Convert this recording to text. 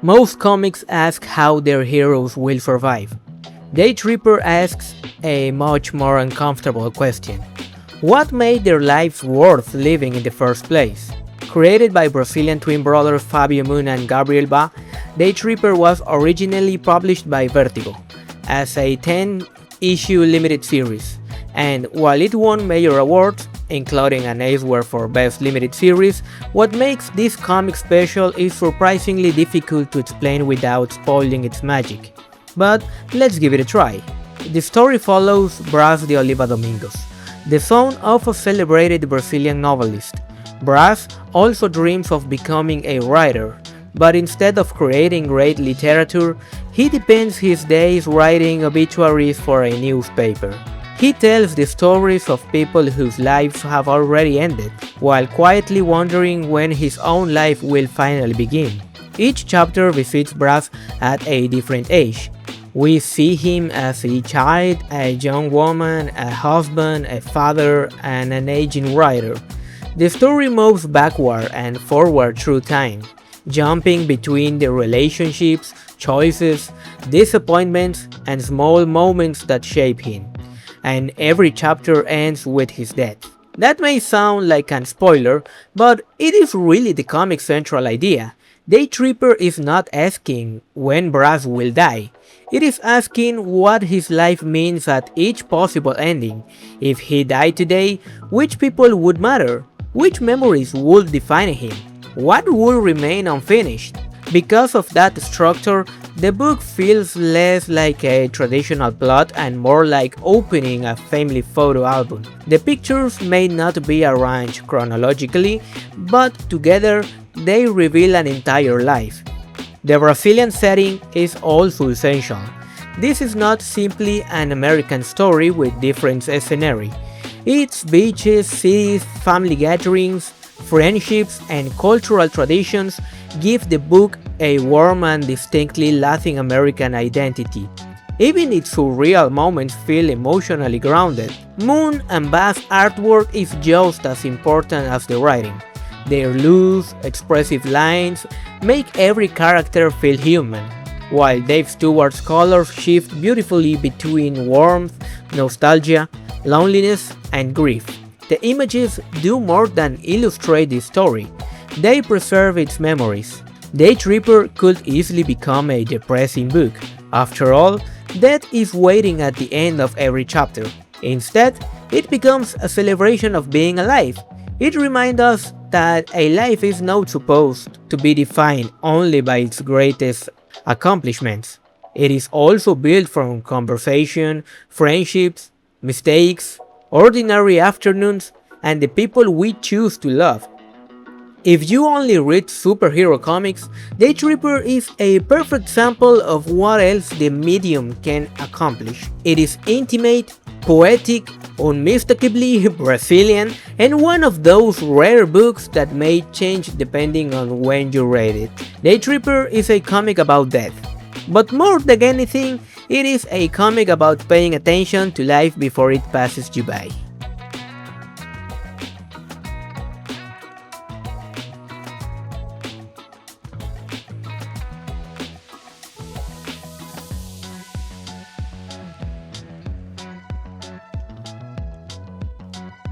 Most comics ask how their heroes will survive. Daytripper asks a much more uncomfortable question. What made their lives worth living in the first place? Created by Brazilian twin brothers Fábio and Gabriel, Daytripper was originally published by Vertigo as a 10-issue limited series, and while it won major awards, including an Aceware for Best Limited Series, what makes this comic special is surprisingly difficult to explain without spoiling its magic. But let's give it a try. The story follows Brás de Oliva Domingos, the son of a celebrated Brazilian novelist. Brás also dreams of becoming a writer, but instead of creating great literature, he spends his days writing obituaries for a newspaper. He tells the stories of people whose lives have already ended, while quietly wondering when his own life will finally begin. Each chapter visits Brás at a different age. We see him as a child, a young woman, a husband, a father, and an aging writer. The story moves backward and forward through time, jumping between the relationships, choices, disappointments, and small moments that shape him. And every chapter ends with his death. That may sound like a spoiler, but it is really the comic's central idea. Daytripper is not asking when Brás will die. It is asking what his life means at each possible ending. If he died today, which people would matter? Which memories would define him? What will remain unfinished? Because of that structure, the book feels less like a traditional plot and more like opening a family photo album. The pictures may not be arranged chronologically, but together they reveal an entire life. The Brazilian setting is also essential. This is not simply an American story with different scenery. Its beaches, cities, family gatherings, friendships, and cultural traditions give the book a warm and distinctly Latin American identity. Even its surreal moments feel emotionally grounded. Moon and Bass' artwork is just as important as the writing. Their loose, expressive lines make every character feel human, while Dave Stewart's colors shift beautifully between warmth, nostalgia, loneliness, and grief. The images do more than illustrate the story, they preserve its memories. Daytripper could easily become a depressing book. After all, death is waiting at the end of every chapter. Instead, it becomes a celebration of being alive. It reminds us that a life is not supposed to be defined only by its greatest accomplishments. It is also built from conversation, friendships, mistakes, ordinary afternoons, and the people we choose to love. If you only read superhero comics, Daytripper is a perfect example of what else the medium can accomplish. It is intimate, poetic, unmistakably Brazilian, and one of those rare books that may change depending on when you read it. Daytripper is a comic about death, but more than anything, it is a comic about paying attention to life before it passes you by.